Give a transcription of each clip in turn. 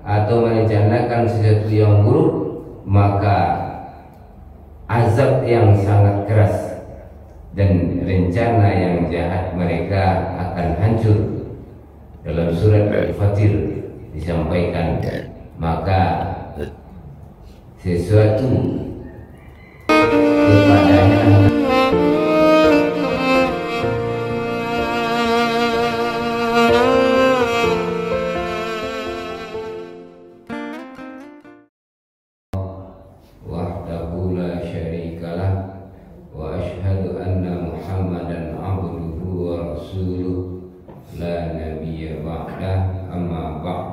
atau merencanakan sesuatu yang buruk, maka azab yang sangat keras dan rencana yang jahat mereka akan hancur. Dalam surat Al-Fatir disampaikan, maka sesuatu kepadanya wahdahu la syarikalah wa asyhadu anna Muhammadan abduhu wa rasuluh la nabiyya ba'dah, amma ba'd.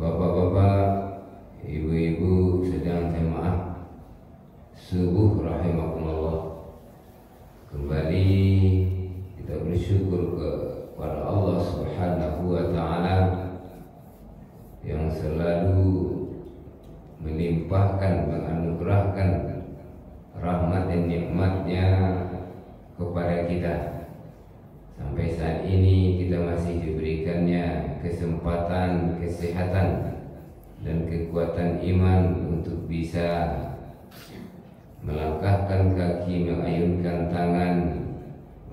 Bapak-bapak, ibu-ibu sedang jemaah subuh rahimakumullah, kembali kita bersyukur kepada Allah Subhanahu wa ta'ala yang selalu melimpahkan, menganugerahkan rahmat dan nikmatnya kepada kita. Sampai saat ini kita masih diberikannya kesempatan, kesehatan dan kekuatan iman untuk bisa melangkahkan kaki, mengayunkan tangan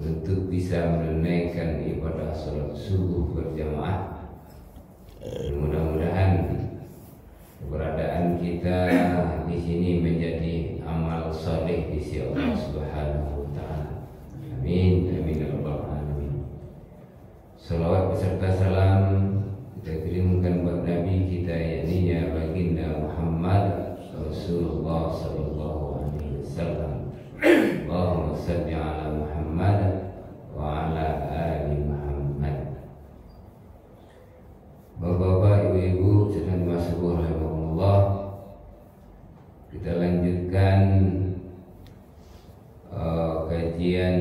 untuk bisa menunaikan ibadah salat subuh berjamaah. Mudah-mudahan keberadaan kita di sini menjadi amal saleh di sisi Allah Subhanahu wa taala. Amin amin ya rabbal alamin. Salawat beserta salam kita kirimkan buat Nabi kita, yakni baginda Muhammad Rasulullah sallallahu alaihi wasallam. Allahumma shalli ala Muhammad wa ala ali Muhammad. Bapak-bapak, ibu-ibu sedang masuk rahimahullah, kita lanjutkan kajian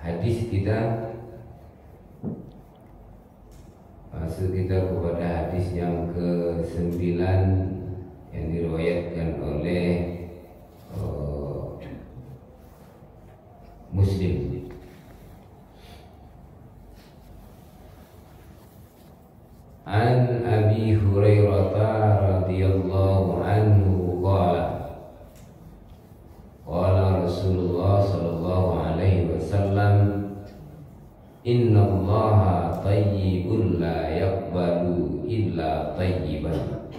hadis kita. Masuk kita kepada hadis yang ke-9 yang diriwayatkan oleh Muslim. An Abi Hurairah radhiyallahu anhu qala qala Rasulullah sallallahu alaihi wasallam, innallaha tayyibun la yaqbalu illa tayyiban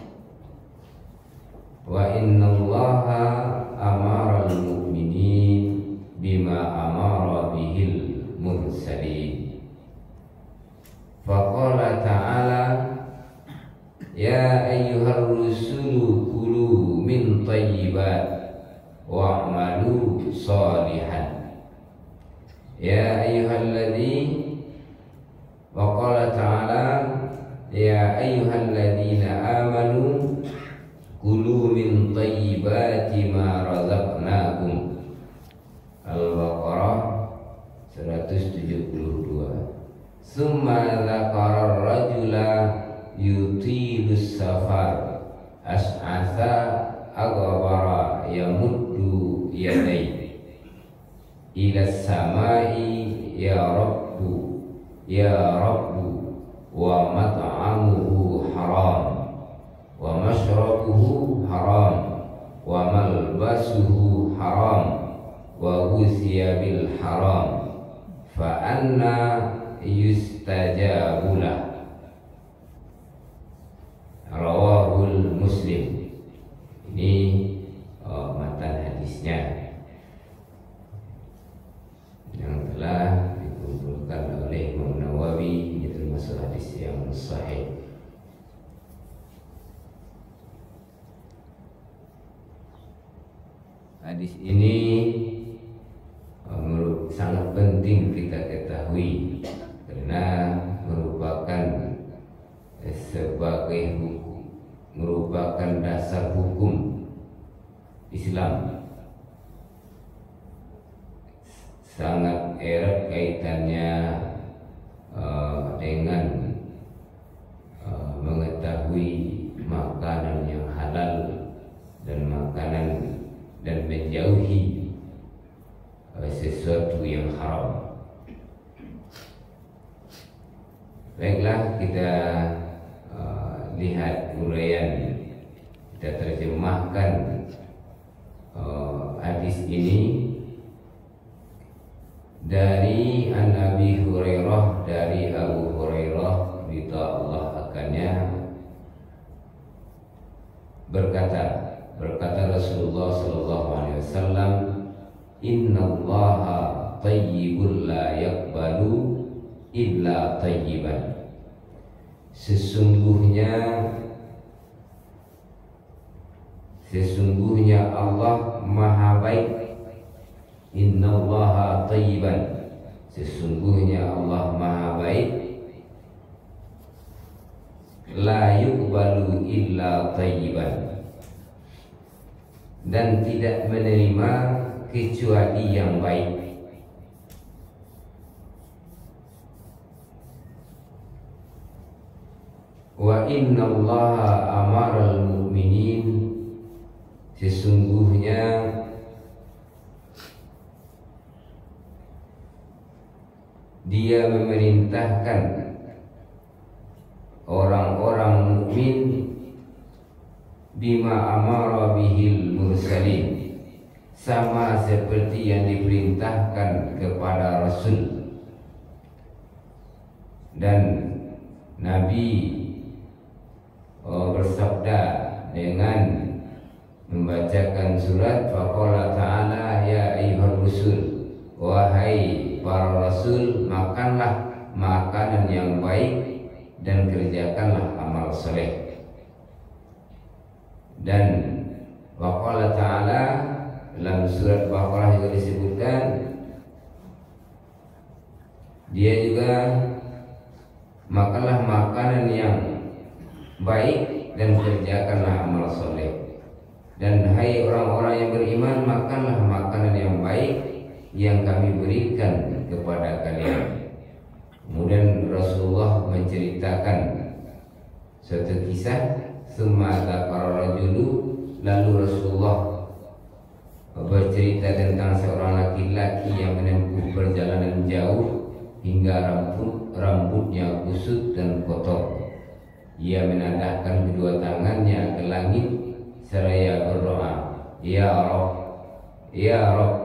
wa innallaha amara al-mu'minin bima amara bihil mursalin. Faqala ta'ala, ya ayyuhar rusulu kulu min tayyibat wa'malu salihan. Ya ayyuhalladzi, wa qala ta'ala, ya ayyuhalladzina amanu kulu min tayyibati ma razaqnakum. Al-Baqarah 172. Summa dzakara rajula yutilus safar as'asa aghbara yamuddu yadayhi ila samai ya rabbu wa mat'amuhu haram wa mashrabuhu haram wa malbasuhu haram wa ghuziya bil haram fa anna yustajabulah. Rawahul Muslim. Ini matan hadisnya yang telah dikumpulkan oleh Imam Nawawi, itu termasuk hadis yang sahih. Hadis ini sangat penting kita ketahui karena merupakan sebagai hukum, merupakan dasar hukum Islam. Sangat erat kaitannya dengan mengetahui makanan yang halal dan makanan dan menjauhi sesuatu yang haram. Baiklah, kita lihat uraian, kita terjemahkan hadis ini dari An Abi Hurairah, dari Abu Hurairah ridha Allah akannya, berkata Rasulullah sallallahu alaihi wasallam, innallaha thayyibun la yaqbalu illa thayyiban. Sesungguhnya Allah maha baik. Innallaha thayyiban. Sesungguhnya Allah maha baik. La yuqbalu illa thayyiban. Dan tidak menerima kecuali yang baik. Wa innallaha amaral mu'minin. Sesungguhnya Dia memerintahkan orang-orang mukmin bima amara bihil mursalin, sama seperti yang diperintahkan kepada Rasul. Dan Nabi bersabda dengan membacakan surat, faqala ta'ala ya ayyuhar rusul, wahai para rasul, makanlah makanan yang baik dan kerjakanlah amal soleh. Dan waqala ta'ala, dalam surat Baqarah juga disebutkan, dia juga makanlah makanan yang baik dan kerjakanlah amal soleh. Dan hai orang-orang yang beriman, makanlah makanan yang baik yang kami berikan kepada kalian. Kemudian Rasulullah menceritakan suatu kisah, summa dzakara rajulu, lalu Rasulullah bercerita tentang seorang laki-laki yang menempuh perjalanan jauh hingga rambutnya kusut dan kotor. Ia menadahkan kedua tangannya ke langit seraya berdoa, ya Rabb, ya Rabb,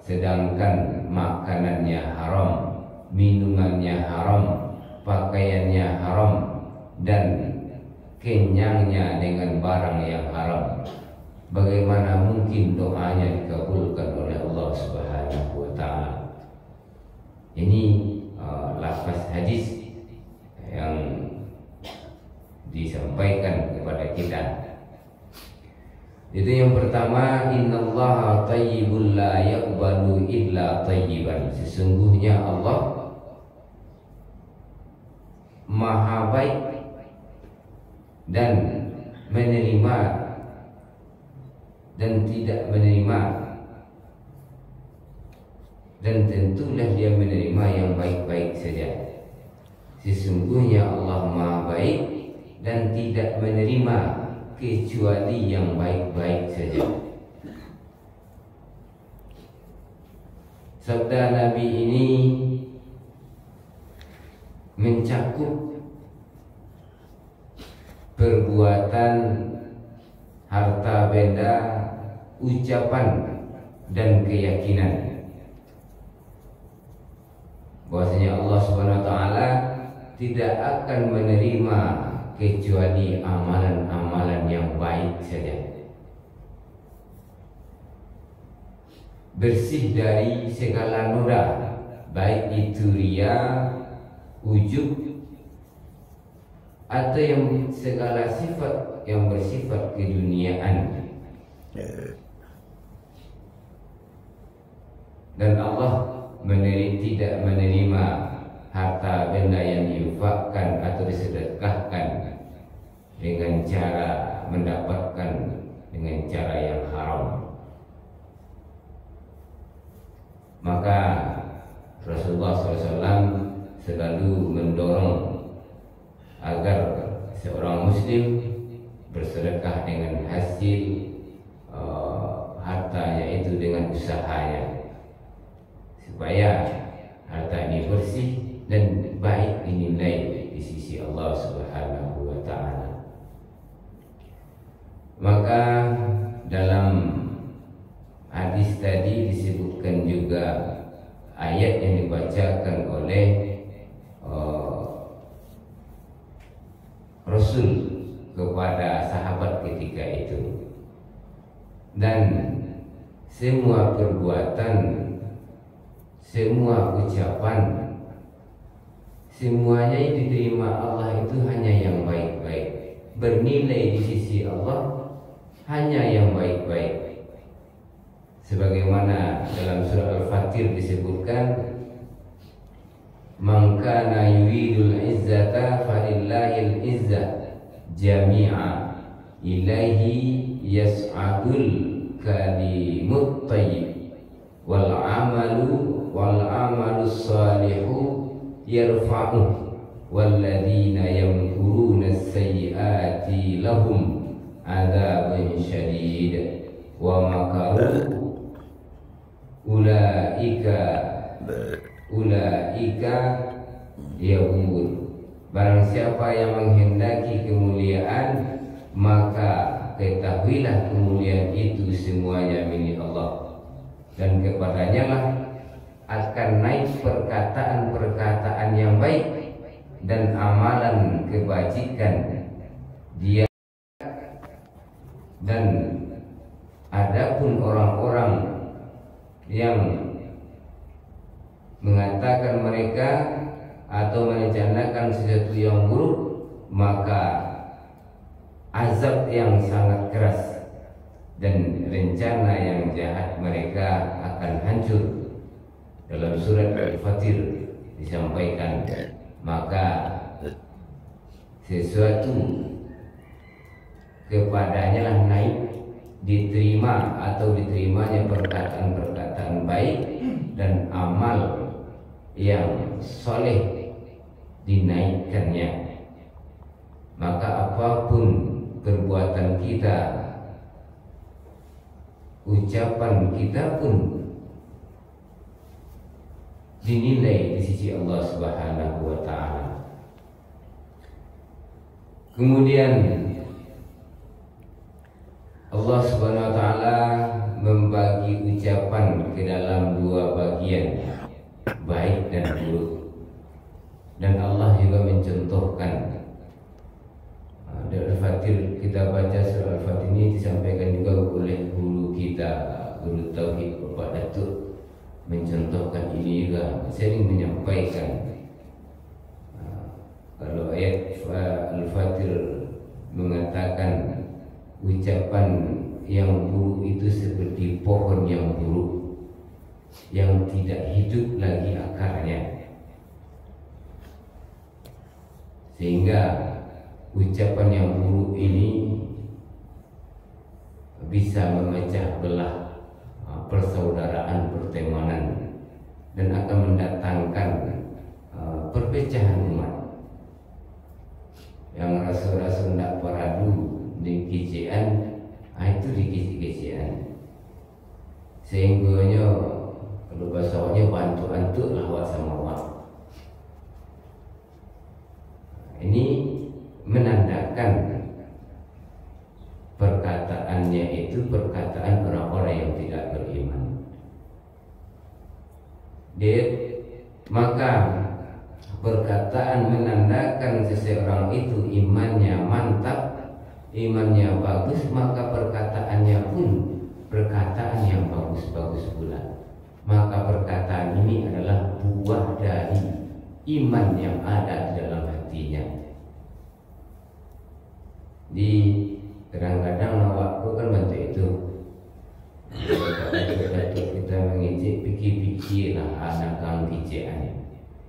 sedangkan makanannya haram, minumannya haram, pakaiannya haram, dan kenyangnya dengan barang yang haram. Bagaimana mungkin doanya dikabulkan oleh Allah Subhanahu wa ta'ala? Ini lafaz hadis yang disampaikan kepada kita. Itu yang pertama, innallaha thayyibun la yaqbalu illa thayyiban. Sesungguhnya Allah maha baik dan menerima dan tidak menerima, dan tentulah Dia menerima yang baik-baik saja. Sesungguhnya Allah maha baik dan tidak menerima kecuali yang baik-baik saja. Sabda Nabi ini mencakup perbuatan, harta benda, ucapan, dan keyakinan bahwasanya Allah Subhanahu wa ta'ala tidak akan menerima kecuali amalan-amalan yang baik saja, bersih dari segala noda, baik itu riya, ujub, atau yang segala sifat yang bersifat keduniaan. Dan Allah tidak menerima harta benda yang diinfakkan atau disedekahkan dengan cara mendapatkan dengan cara yang haram. Maka Rasulullah SAW selalu mendorong agar seorang muslim bersedekah dengan hasil hartanya itu, dengan usahanya, supaya harta ini bersih dan baik dinilai di sisi Allah Subhanahu wa taala. Maka dalam hadis tadi disebutkan juga ayat yang dibacakan oleh Rasul kepada sahabat ketika itu, dan semua perbuatan, semua ucapan, semuanya yang diterima Allah itu hanya yang baik-baik, bernilai di sisi Allah hanya yang baik-baik. Sebagaimana dalam surah Al-Fatir disebutkan, man kana yuridul izzata falillahil izzah jami'a ilaihi yas'adul kalimut thayyib wal amalu salihu yarfa'uh walladzina yamkuruna as-sayyi'ati lahum adzabun syadid wa makaru ulaika yahud. Barang siapa yang menghendaki kemuliaan, maka ketahuilah kemuliaan itu semuanya milik Allah, dan kepadanya lah akan naik perkataan-perkataan yang baik dan amalan kebajikan. Dia dan adapun orang-orang yang mengatakan mereka atau merencanakan sesuatu yang buruk, maka azab yang sangat keras dan rencana yang jahat mereka akan hancur. Dalam surat Al-Fatir disampaikan, maka sesuatu kepadanya lah naik, diterima atau diterimanya perkataan-perkataan baik dan amal yang soleh dinaikkannya. Maka apapun perbuatan kita, ucapan kita pun dinilai di sisi Allah Subhanahu wa taala. Kemudian Allah Subhanahu wa taala membagi ucapan ke dalam dua bagian, baik dan buruk. Dan Allah juga mencontohkan. Dari Al-Fatir kita baca surah Al-Fatir ini disampaikan juga oleh guru kita, guru tauhid Bapak Datuk, mencontohkan ini juga, sering menyampaikan. Kalau ayat Al-Fatir mengatakan ucapan yang buruk itu seperti pohon yang buruk yang tidak hidup lagi akarnya, sehingga ucapan yang buruk ini bisa memecah belah persaudaraan, pertemanan, dan akan mendatangkan perpecahan umat. Yang rasul-rasul tidak paradu di kician, itu di kisi-kisian, sehingganya kalau bahasanya bantu-bantu lah sama wak. Ini menandakan perkataannya itu perkataan orang-orang yang tidak beriman. Maka perkataan menandakan seseorang itu imannya mantap, imannya bagus, maka perkataannya pun perkataan yang bagus-bagus pula. Maka perkataan ini adalah buah dari iman yang ada di dalam hatinya. Di kadang-kadang awakku kan bantu itu. Kalau kita mengijik pikir-pikir lah anak kang kician,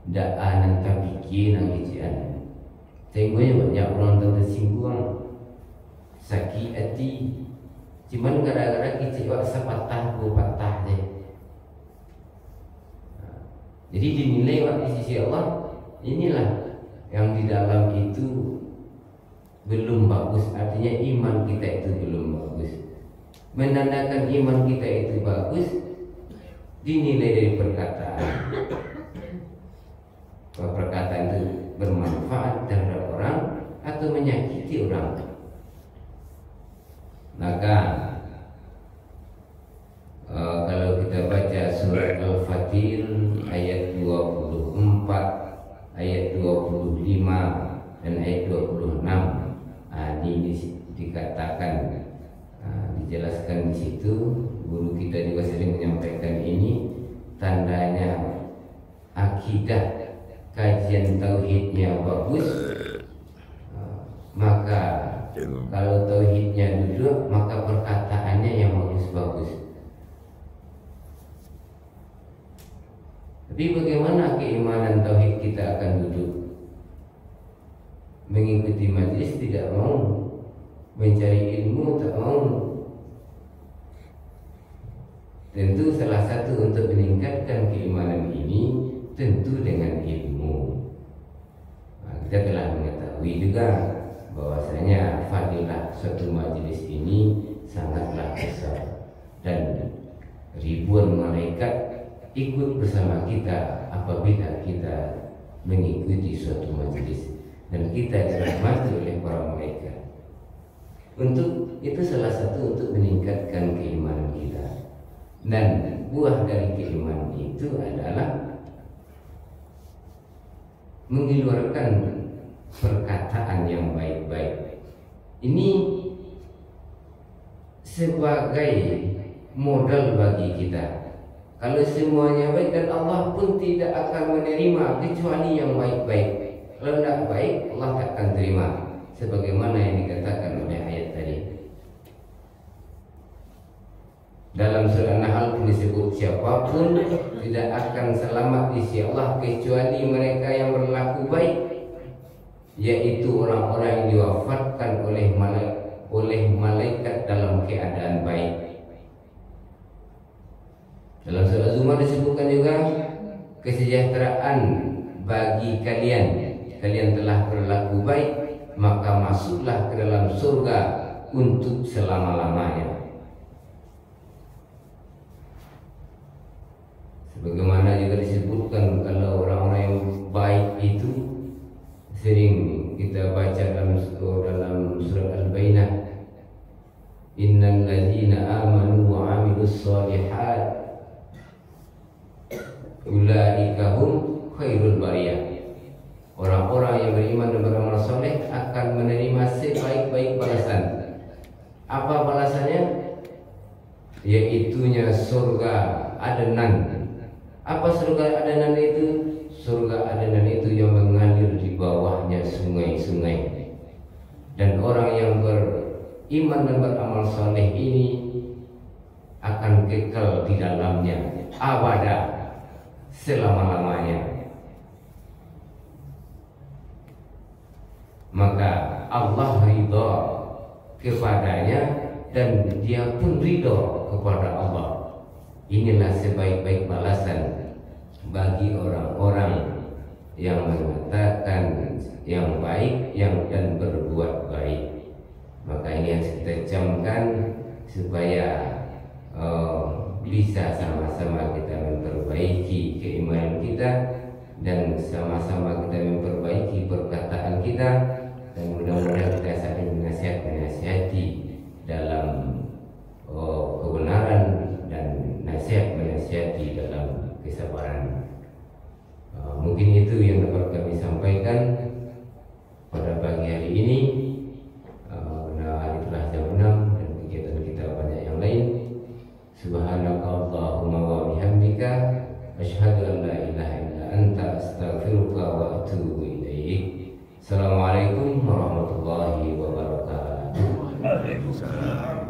dak anak tak pikir nang kician. Tengoknya banyak orang tersinggung, sakit hati. Cuman gara-gara kicik wak sepatah dua patah deh. Jadi dinilai wak di sisi Allah, inilah yang di dalam itu belum bagus, artinya iman kita itu belum bagus. Menandakan iman kita itu bagus dinilai dari perkataan. Kalau perkataan itu bermanfaat terhadap menyakiti orang. Maka kalau kita baca surat Al-Fatir ayat 24, ayat 25 dan ayat 26, ini dikatakan, dijelaskan di situ. Guru kita juga sering menyampaikan ini, tandanya akidah kajian tauhidnya bagus. Maka kalau tauhidnya duduk, maka perkataannya yang bagus-bagus. Tapi bagaimana keimanan tauhid kita akan duduk? Mengikuti majlis tidak mau, mencari ilmu tak mau. Tentu salah satu untuk meningkatkan keimanan ini tentu dengan ilmu. Kita telah mengetahui juga bahwasanya fadilah suatu majlis ini sangatlah besar, dan ribuan malaikat ikut bersama kita apabila kita mengikuti suatu majlis, dan kita dirahmati oleh para malaikat. Untuk itu salah satu untuk meningkatkan keimanan kita, dan buah dari keimanan itu adalah mengeluarkan perkataan yang baik-baik. Ini sebagai modal bagi kita. Kalau semuanya baik, dan Allah pun tidak akan menerima kecuali yang baik-baik. Kalau tidak baik, Allah tak akan terima. Sebagaimana yang dikatakan oleh ayat tadi. Dalam surah Nahl pun disebut, siapapun tidak akan selamat di sisi Allah kecuali mereka yang berlaku baik, yaitu orang-orang yang diwafatkan oleh malaikat dalam keadaan baik. Dalam surah Zumar disebutkan juga, kesejahteraan bagi kalian, kalian telah berlaku baik, maka masuklah ke dalam surga untuk selama-lamanya. Sebagaimana juga disebutkan, kalau orang-orang yang baik itu sering kita baca dalam surat Al-Bainah, innal ladzina amanu wa amilus shalihat ulaika hum khairul bariyah. Orang-orang yang beriman dan beramal soleh akan menerima sebaik-baik balasan. Apa balasannya? Yaitunya surga Adnan. Apa surga Adnan itu? Surga Adnan itu yang mengalir di bawahnya sungai-sungai. Dan orang yang beriman dan beramal soleh ini akan kekal di dalamnya abada, selama-lamanya. Maka Allah ridha kepadanya dan dia pun ridha kepada Allah. Inilah sebaik-baik balasan bagi orang-orang yang mengatakan yang baik dan berbuat baik. Maka ini harus kita camkan supaya bisa sama-sama kita memperbaiki keimanan kita, dan sama-sama kita memperbaiki perkataan kita, dan mudah-mudahan kita saling menasihati dalam kebenaran dan menasihati dalam kesabaran. Mungkin itu yang dapat kami sampaikan pada pagi hari ini. Hari telah jam 6 dan kegiatan kita banyak yang lain. Subhanakallahumma wa bihamdika asyhadu an la ilaha illa anta astaghfiruka wa atubu ilaik. Assalamualaikum warahmatullahi wabarakatuh. Waalaikumsalam.